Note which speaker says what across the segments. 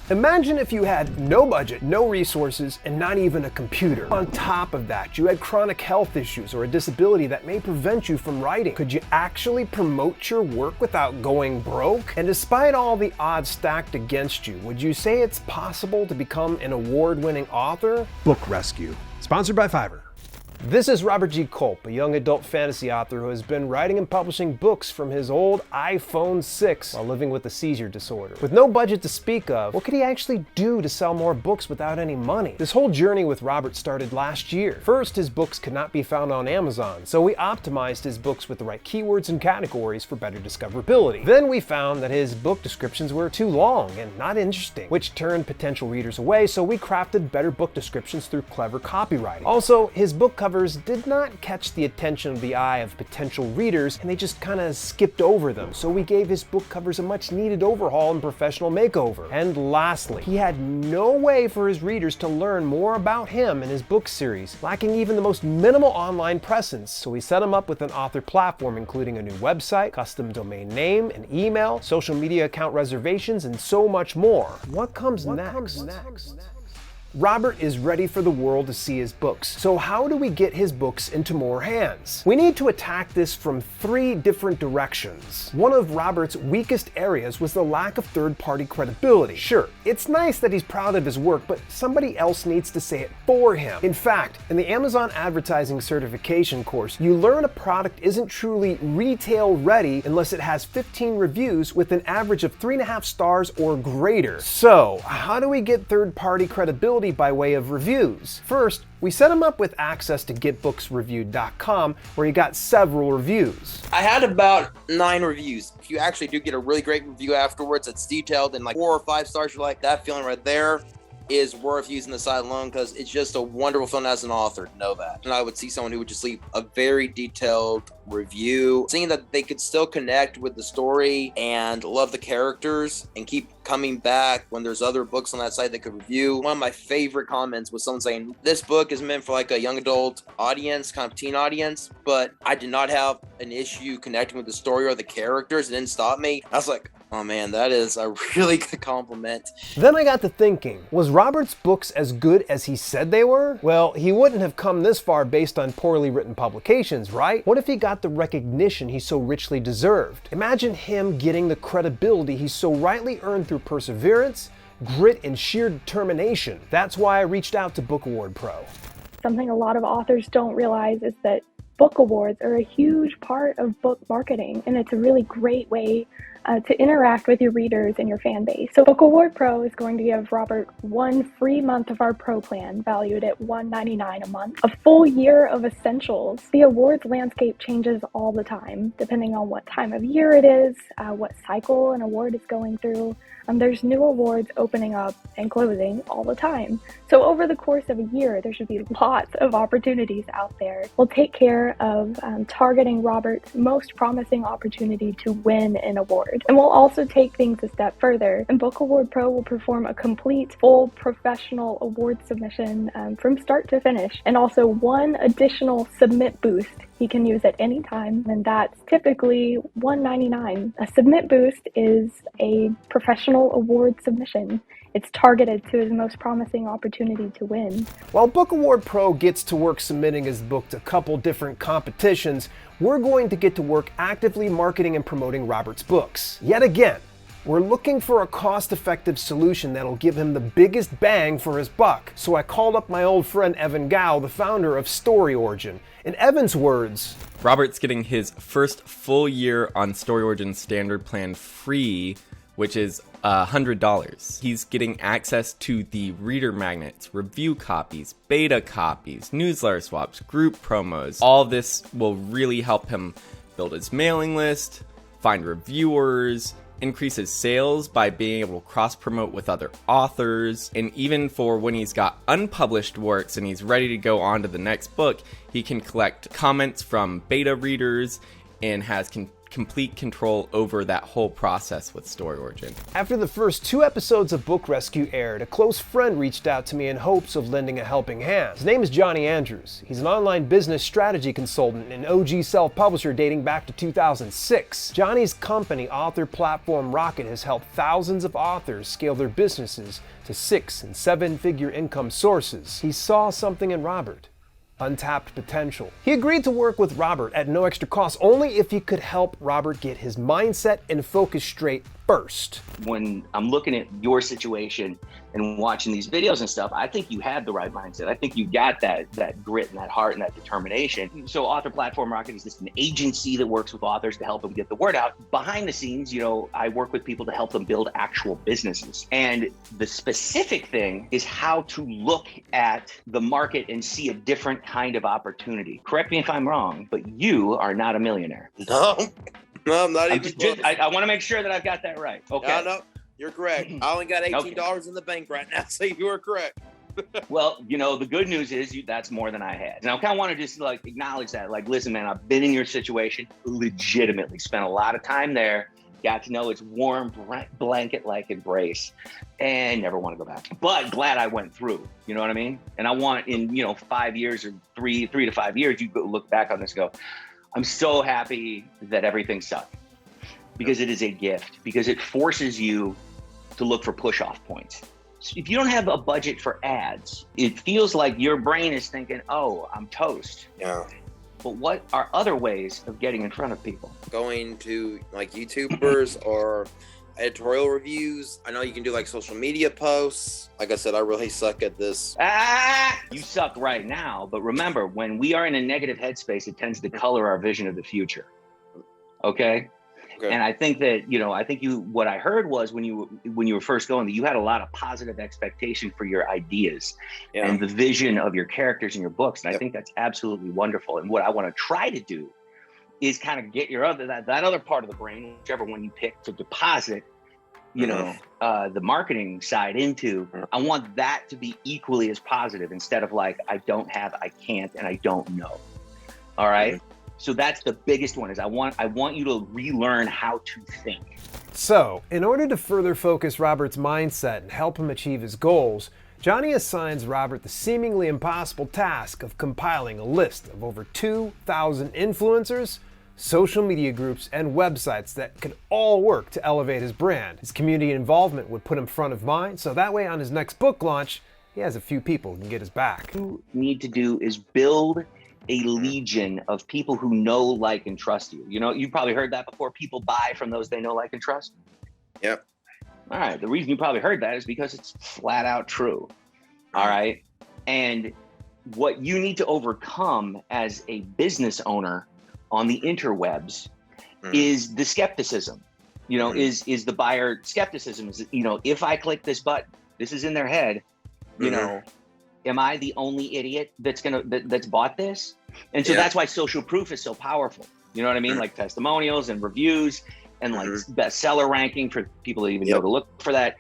Speaker 1: Imagine if you had no budget, no resources, and not even a computer. On top of that, you had chronic health issues or a disability that may prevent you from writing. Could you actually promote your work without going broke? And despite all the odds stacked against you, would you say it's possible to become an award-winning author? Book Rescue, sponsored by Fiverr. This is Robert G. Culp, a young adult fantasy author who has been writing and publishing books from his old iPhone 6 while living with a seizure disorder. With no budget to speak of, what could he actually do to sell more books without any money? This whole journey with Robert started last year. First, his books could not be found on Amazon, so we optimized his books with the right keywords and categories for better discoverability. Then we found that his book descriptions were too long and not interesting, which turned potential readers away, so we crafted better book descriptions through clever copywriting. Also, his book covers did not catch the attention of the eye of potential readers, and they just kind of skipped over them. So we gave his book covers a much needed overhaul and professional makeover. And lastly, he had no way for his readers to learn more about him and his book series, lacking even the most minimal online presence. So we set him up with an author platform, including a new website, custom domain name and email, social media account reservations, and so much more. What comes next? Robert is ready for the world to see his books. So how do we get his books into more hands? We need to attack this from 3 different directions. One of Robert's weakest areas was the lack of third-party credibility. Sure, it's nice that he's proud of his work, but somebody else needs to say it for him. In fact, in the Amazon Advertising Certification course, you learn a product isn't truly retail ready unless it has 15 reviews with an average of 3.5 stars or greater. So, how do we get third-party credibility by way of reviews? First, we set him up with access to getbooksreviewed.com, where he got several reviews.
Speaker 2: I had about 9 reviews. If you actually do get a really great review afterwards, it's detailed in like 4 or 5 stars, you're like, that feeling right there is worth using the site alone, because it's just a wonderful feeling as an author to know that. And I would see someone who would just leave a very detailed review, seeing that they could still connect with the story and love the characters and keep coming back when there's other books on that site they could review. One of my favorite comments was someone saying, this book is meant for like a young adult audience, kind of teen audience, but I did not have an issue connecting with the story or the characters. It didn't stop me. I was like, oh man, that is a really good compliment.
Speaker 1: Then I got to thinking, was Robert's books as good as he said they were? Well, he wouldn't have come this far based on poorly written publications, right? What if he got the recognition he so richly deserved? Imagine him getting the credibility he so rightly earned through perseverance, grit, and sheer determination. That's why I reached out to Book Award Pro.
Speaker 3: Something a lot of authors don't realize is that book awards are a huge part of book marketing, and it's a really great way to interact with your readers and your fan base. So Book Award Pro is going to give Robert 1 free month of our Pro plan, valued at $199 a month, a full year of essentials. The awards landscape changes all the time, depending on what time of year it is, what cycle an award is going through. There's new awards opening up and closing all the time. So over the course of a year, there should be lots of opportunities out there. We'll take care of targeting Robert's most promising opportunity to win an award. And we'll also take things a step further. And Book Award Pro will perform a complete, full professional award submission from start to finish. And also 1 additional submit boost he can use at any time, and that's typically $199. A submit boost is a professional award submission. It's targeted to his most promising opportunity to win.
Speaker 1: While Book Award Pro gets to work submitting his book to a couple different competitions, we're going to get to work actively marketing and promoting Robert's books. Yet again, we're looking for a cost-effective solution that'll give him the biggest bang for his buck. So I called up my old friend Evan Gao, the founder of Story Origin. In Evan's words,
Speaker 4: Robert's getting his first full year on Story Origin standard plan free, which is $100. He's getting access to the reader magnets, review copies, beta copies, newsletter swaps, group promos. All of this will really help him build his mailing list, find reviewers, increase his sales by being able to cross-promote with other authors, and even for when he's got unpublished works and he's ready to go on to the next book, he can collect comments from beta readers and has complete control over that whole process with Story Origin.
Speaker 1: After the first 2 episodes of Book Rescue aired, a close friend reached out to me in hopes of lending a helping hand. His name is Johnny Andrews. He's an online business strategy consultant and OG self-publisher dating back to 2006. Johnny's company, author platform Rocket, has helped thousands of authors scale their businesses to 6- and 7-figure income sources. He saw something in Robert. Untapped potential. He agreed to work with Robert at no extra cost, only if he could help Robert get his mindset and focus straight first.
Speaker 5: When I'm looking at your situation and watching these videos and stuff, I think you have the right mindset. I think you got that grit and that heart and that determination. So Author Platform Rocket is just an agency that works with authors to help them get the word out. Behind the scenes, I work with people to help them build actual businesses. And the specific thing is how to look at the market and see a different kind of opportunity. Correct me if I'm wrong, but you are not a millionaire.
Speaker 2: No, I'm not even.
Speaker 5: I want to make sure that I've got that right. Okay.
Speaker 2: No, you're correct. I only got $18 in the bank right now, so you are correct.
Speaker 5: Well, the good news is that's more than I had. And I kind of want to just acknowledge that. Listen, man, I've been in your situation, legitimately spent a lot of time there, got to know its warm blanket-like embrace, and never want to go back. But glad I went through, you know what I mean? And I want in, 5 years or three to 5 years, you go look back on this and go, I'm so happy that everything sucked, because it is a gift, because it forces you to look for push-off points. So if you don't have a budget for ads, it feels like your brain is thinking, oh, I'm toast.
Speaker 2: Yeah.
Speaker 5: But what are other ways of getting in front of people?
Speaker 2: Going to YouTubers or editorial reviews. I know you can do social media posts. Like I said, I really suck at this.
Speaker 5: You suck right now, but remember, when we are in a negative headspace, it tends to color our vision of the future. Okay? And I think that, what I heard was when you were first going, that you had a lot of positive expectation for your ideas and the vision of your characters in your books. And I think that's absolutely wonderful. And what I want to try to do is kind of get your that other part of the brain, whichever one you pick to deposit, the marketing side into. I want that to be equally as positive, instead of I don't have, I can't, and I don't know. All right. So that's the biggest one, is I want you to relearn how to think.
Speaker 1: So, in order to further focus Robert's mindset and help him achieve his goals, Johnny assigns Robert the seemingly impossible task of compiling a list of over 2,000 influencers, social media groups, and websites that could all work to elevate his brand. His community involvement would put him front of mind, so that way on his next book launch, he has a few people who can get his back.
Speaker 5: What you need to do is build a legion of people who know, like, and trust you. You've probably heard that before. People buy from those they know, like, and trust.
Speaker 2: Yep.
Speaker 5: All right. The reason you probably heard that is because it's flat out true. All right. And what you need to overcome as a business owner on the interwebs is the skepticism. Is the buyer skepticism. Is, if I click this button, this is in their head, am I the only idiot that's bought this? And so that's why social proof is so powerful. You know what I mean? Like testimonials and reviews and bestseller ranking for people that even know to look for that.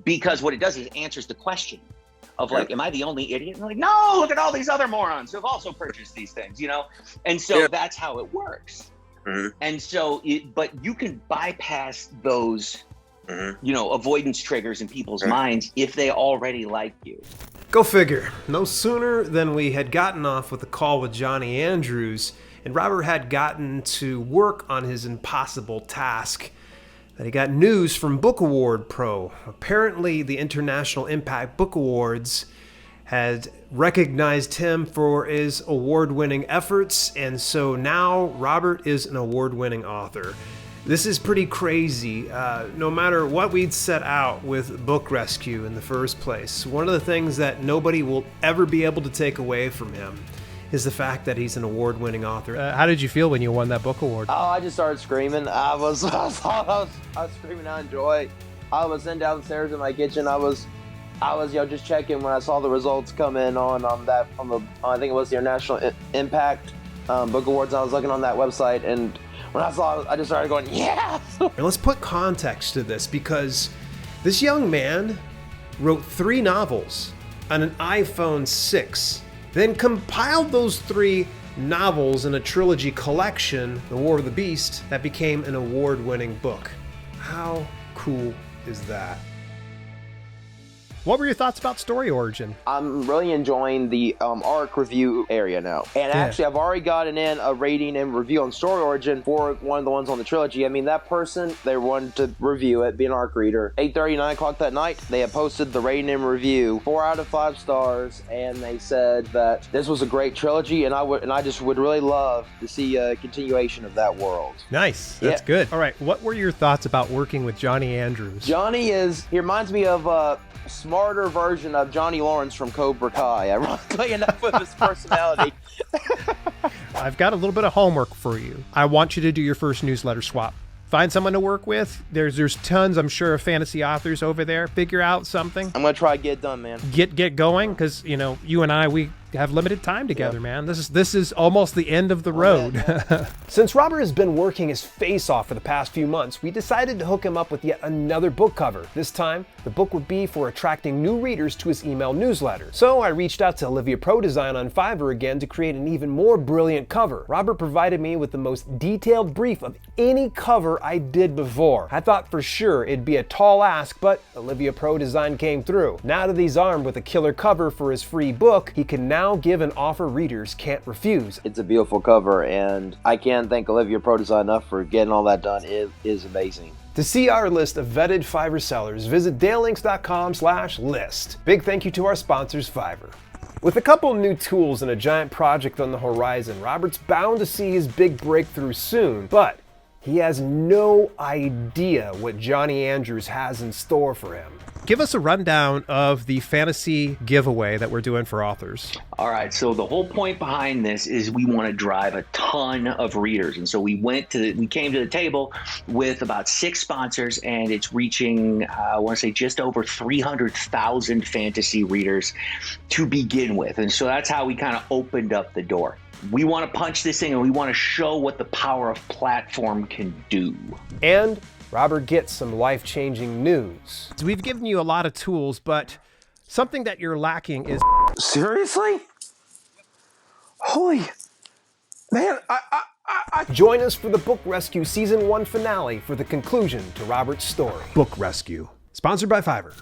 Speaker 5: Because what it does is it answers the question of am I the only idiot? And no, look at all these other morons who have also purchased these things, And so that's how it works. And so, but you can bypass those, avoidance triggers in people's minds if they already like you.
Speaker 1: Go figure. No sooner than we had gotten off with a call with Johnny Andrews, and Robert had gotten to work on his impossible task, that he got news from Book Award Pro. Apparently, the International Impact Book Awards had recognized him for his award-winning efforts, and so now Robert is an award-winning author. This is pretty crazy. No matter what we'd set out with Book Rescue in the first place, one of the things that nobody will ever be able to take away from him is the fact that he's an award-winning author. How did you feel when you won that book award?
Speaker 2: Oh, I just started screaming. I was screaming out in joy. I was sitting downstairs in my kitchen. I was just checking when I saw the results come in on I think it was the International Impact Book Awards. I was looking on that website, and when I saw it, I just started going, yes!
Speaker 1: And let's put context to this, because this young man wrote 3 novels on an iPhone 6, then compiled those 3 novels in a trilogy collection, The War of the Beast, that became an award-winning book. How cool is that? What were your thoughts about Story Origin?
Speaker 2: I'm really enjoying the ARC review area now. And actually, I've already gotten in a rating and review on Story Origin for one of the ones on the trilogy. I mean, that person, they wanted to review it, be an ARC reader. 8:30, 9 o'clock that night, they had posted the rating and review, 4 out of 5 stars, and they said that this was a great trilogy, and I just would really love to see a continuation of that world.
Speaker 1: Nice. That's good. All right. What were your thoughts about working with Johnny Andrews?
Speaker 2: Johnny he reminds me of a smarter version of Johnny Lawrence from Cobra Kai, ironically enough, with his personality.
Speaker 1: I've got a little bit of homework for you. I want you to do your first newsletter swap. Find someone to work with. There's tons, I'm sure, of fantasy authors over there. Figure out something.
Speaker 2: I'm going to try to get it done, man.
Speaker 1: Get going, because, you and I, we have limited time together, man. This is almost the end of the road. Man. Since Robert has been working his face off for the past few months, we decided to hook him up with yet another book cover. This time, the book would be for attracting new readers to his email newsletter. So I reached out to Olivia Pro Design on Fiverr again to create an even more brilliant cover. Robert provided me with the most detailed brief of any cover I did before. I thought for sure it'd be a tall ask, but Olivia Pro Design came through. Now that he's armed with a killer cover for his free book, he can now give an offer readers can't refuse.
Speaker 2: It's a beautiful cover, and I can't thank Olivia Pro Design enough for getting all that done. It is amazing.
Speaker 1: To see our list of vetted Fiverr sellers, visit dalelinks.com/list. Big thank you to our sponsors, Fiverr. With a couple new tools and a giant project on the horizon, Robert's bound to see his big breakthrough soon, but he has no idea what Johnny Andrews has in store for him. Give us a rundown of the fantasy giveaway that we're doing for authors.
Speaker 5: All right, so the whole point behind this is we want to drive a ton of readers. And so we came to the table with about 6 sponsors, and it's reaching, I want to say, just over 300,000 fantasy readers to begin with. And so that's how we kind of opened up the door. We want to punch this thing, and we want to show what the power of platform can do.
Speaker 1: And Robert gets some life-changing news. So we've given you a lot of tools, but something that you're lacking is...
Speaker 2: Seriously? Holy... Man,
Speaker 1: Join us for the Book Rescue Season 1 finale for the conclusion to Robert's story. Book Rescue. Sponsored by Fiverr.